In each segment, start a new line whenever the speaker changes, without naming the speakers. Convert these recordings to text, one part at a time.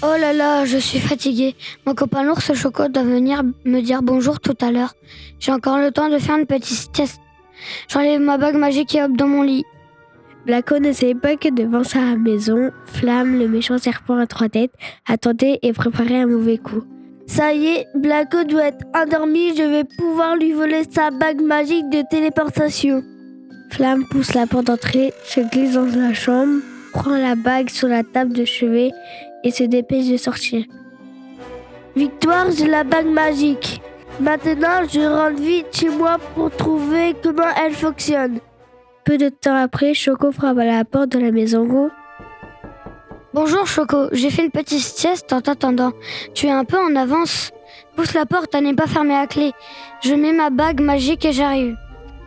Oh là là, je suis fatiguée. Mon copain l'ours Choco doit venir me dire bonjour tout à l'heure. J'ai encore le temps de faire une petite sieste. J'enlève ma bague magique et hop dans mon lit.
Blacko ne savait pas que devant sa maison, Flamme, le méchant serpent à 3 têtes, attendait et préparait un mauvais coup.
Ça y est, Blacko doit être endormi, je vais pouvoir lui voler sa bague magique de téléportation.
Flamme pousse la porte d'entrée, se glisse dans la chambre, prend la bague sur la table de chevet et se dépêche de sortir.
Victoire, j'ai la bague magique. Maintenant, je rentre vite chez moi pour trouver comment elle fonctionne.
Peu de temps après, Choco frappe à la porte de la maison Go.
Bonjour Choco, j'ai fait une petite sieste en t'attendant. Tu es un peu en avance. Pousse la porte, elle n'est pas fermée à clé. Je mets ma bague magique et j'arrive.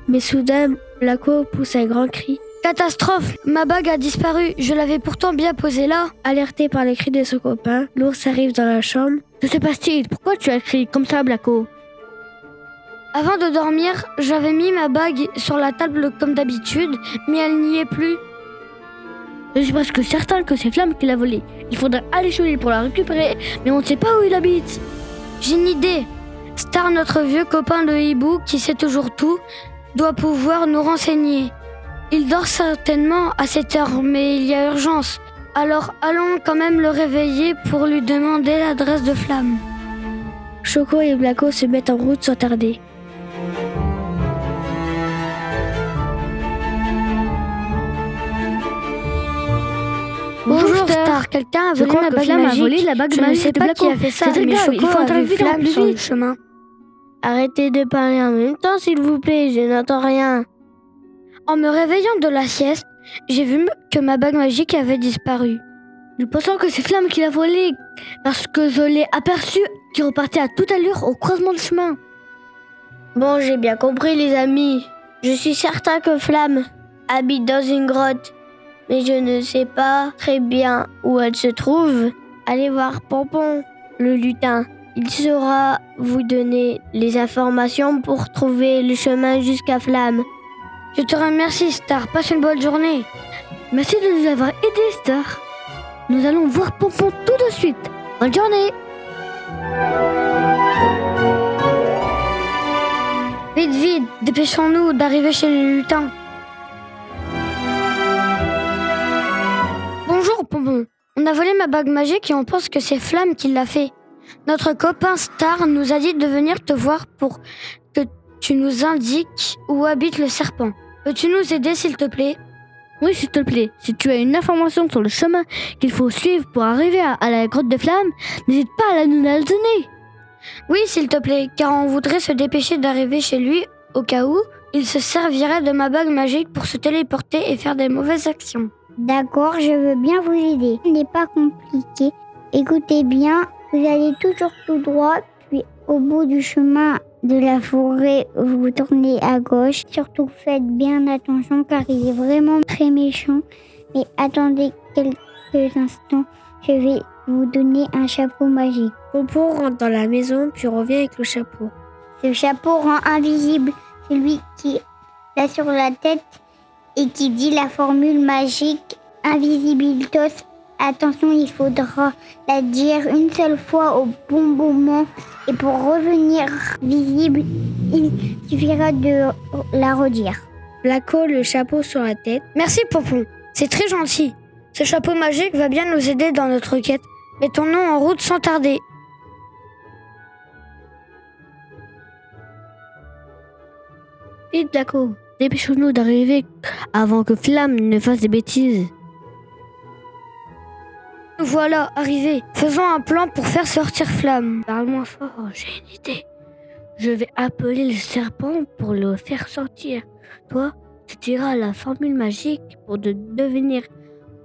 Mais soudain, Blacko pousse un grand cri.
Catastrophe, ma bague a disparu. Je l'avais pourtant bien posée là.
Alerté par les cris de son copain, l'ours arrive dans la chambre.
Que se passe-t-il? Pourquoi tu as crié comme ça, Blacko?
Avant de dormir, j'avais mis ma bague sur la table comme d'habitude, mais elle n'y est plus.
Je suis presque certain que c'est Flamme qui l'a volée. Il faudrait aller chez lui pour la récupérer, mais on ne sait pas où il habite.
J'ai une idée. Star, notre vieux copain le hibou, qui sait toujours tout, doit pouvoir nous renseigner. Il dort certainement à cette heure, mais il y a urgence. Alors allons quand même le réveiller pour lui demander l'adresse de Flamme.
Choco et Blacko se mettent en route sans tarder.
Bonjour Star, quelqu'un a volé ma bague magique. Je ne sais pas qui a fait ça, mais Choco a vu Flamme sur le chemin.
Arrêtez de parler en même temps, s'il vous plaît, je n'entends rien.
En me réveillant de la sieste, j'ai vu que ma bague magique avait disparu.
Nous pensons que c'est Flamme qui l'a volée, parce que je l'ai aperçu qui repartait à toute allure au croisement de chemin. Bon, j'ai bien compris les amis. Je suis certain que Flamme habite dans une grotte, mais je ne sais pas très bien où elle se trouve. Allez voir Pompon, le lutin. Il saura vous donner les informations pour trouver le chemin jusqu'à Flamme.
Je te remercie Star, passe une bonne journée.
Merci de nous avoir aidés Star. Nous allons voir Pompon tout de suite. Bonne journée.
Vite, vite, dépêchons-nous d'arriver chez le lutin. Bonjour Pompon, on a volé ma bague magique et on pense que c'est Flamme qui l'a fait. Notre copain Star nous a dit de venir te voir pour que tu nous indiques où habite le serpent. Peux-tu nous aider s'il te plaît?
Oui, s'il te plaît. Si tu as une information sur le chemin qu'il faut suivre pour arriver à la grotte de Flamme, n'hésite pas à nous la donner.
Oui, s'il te plaît, car on voudrait se dépêcher d'arriver chez lui au cas où il se servirait de ma bague magique pour se téléporter et faire des mauvaises actions.
D'accord, je veux bien vous aider. Ce n'est pas compliqué. Écoutez bien, vous allez toujours tout droit, puis au bout du chemin de la forêt, vous tournez à gauche. Surtout faites bien attention car il est vraiment très méchant. Mais attendez quelques instants, je vais vous donner un chapeau magique.
Pompon rentre dans la maison puis revient avec le chapeau.
Ce chapeau rend invisible celui qui l'a sur la tête et qui dit la formule magique Invisibilitos. Attention, il faudra la dire une seule fois au bon moment et pour revenir visible, il suffira de la redire.
Blacko, le chapeau sur la tête.
Merci Pompon, c'est très gentil. Ce chapeau magique va bien nous aider dans notre quête. Mettons-nous en route sans tarder.
Vite Blacko, dépêchons-nous d'arriver avant que Flamme ne fasse des bêtises.
Nous voilà, arrivés. Faisons un plan pour faire sortir Flamme.
Parle moins fort, j'ai une idée. Je vais appeler le serpent pour le faire sortir. Toi, tu diras la formule magique pour devenir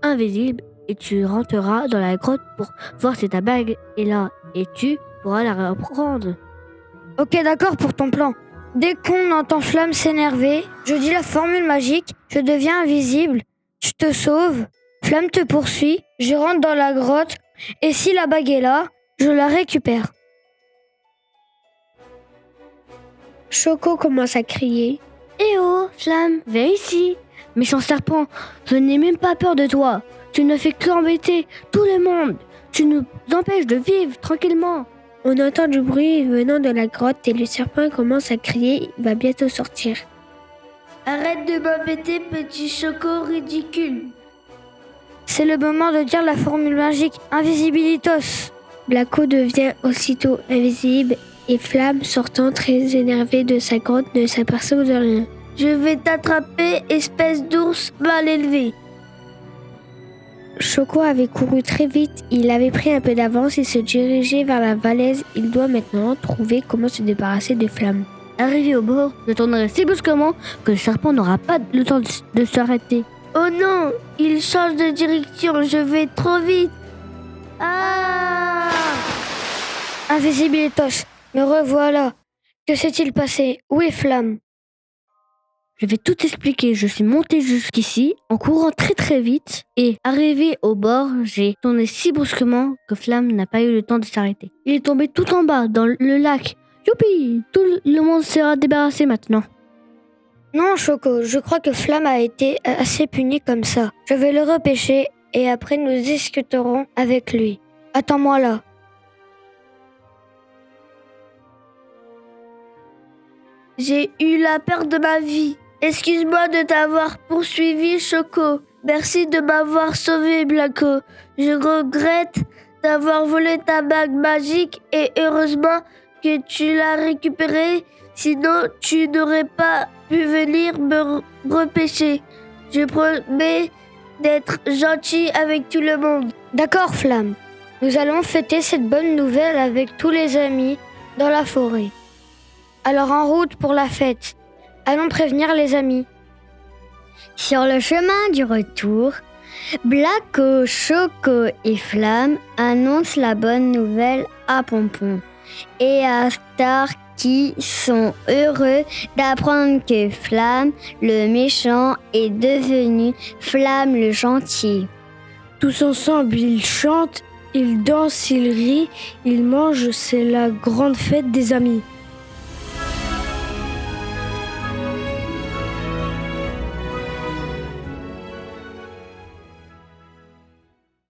invisible et tu rentreras dans la grotte pour voir si ta bague est là et tu pourras la reprendre.
Ok, d'accord pour ton plan. Dès qu'on entend Flamme s'énerver, je dis la formule magique, je deviens invisible, tu te sauves, Flamme te poursuit, je rentre dans la grotte et si la bague est là, je la récupère.
Choco commence à crier.
Eh oh, Flamme, viens ici. Méchant serpent, je n'ai même pas peur de toi. Tu ne fais qu'embêter tout le monde. Tu nous empêches de vivre tranquillement.
On entend du bruit venant de la grotte et le serpent commence à crier, il va bientôt sortir.
Arrête de m'embêter, petit Choco ridicule.
C'est le moment de dire la formule magique Invisibilitos.
Blacko devient aussitôt invisible et Flamme, sortant très énervée de sa grotte, ne s'aperçoit de rien.
Je vais t'attraper, espèce d'ours mal élevé.
Choco avait couru très vite, il avait pris un peu d'avance et se dirigeait vers la falaise. Il doit maintenant trouver comment se débarrasser de Flamme.
Arrivé au bord, je tournerai si brusquement que le serpent n'aura pas le temps de s'arrêter. Oh non, il change de direction, je vais trop vite. Ah!
Invisibilitos, me revoilà. Que s'est-il passé? Où est Flamme?
Je vais tout expliquer. Je suis montée jusqu'ici en courant très très vite et arrivé au bord, j'ai tourné si brusquement que Flamme n'a pas eu le temps de s'arrêter. Il est tombé tout en bas dans le lac. Youpi! Tout le monde sera débarrassé maintenant.
Non, Choco, je crois que Flamme a été assez puni comme ça. Je vais le repêcher et après nous discuterons avec lui. Attends-moi là.
J'ai eu la peur de ma vie. Excuse-moi de t'avoir poursuivi, Choco. Merci de m'avoir sauvé, Blacko. Je regrette d'avoir volé ta bague magique et heureusement que tu l'as récupérée. Sinon, tu n'aurais pas pu venir me repêcher. Je promets d'être gentil avec tout le monde.
D'accord, Flamme. Nous allons fêter cette bonne nouvelle avec tous les amis dans la forêt. Alors en route pour la fête. Allons prévenir les amis.
Sur le chemin du retour, Blacko, Choco et Flamme annoncent la bonne nouvelle à Pompon et à Star qui sont heureux d'apprendre que Flamme, le méchant, est devenu Flamme le gentil.
Tous ensemble, ils chantent, ils dansent, ils rient, ils mangent, c'est la grande fête des amis.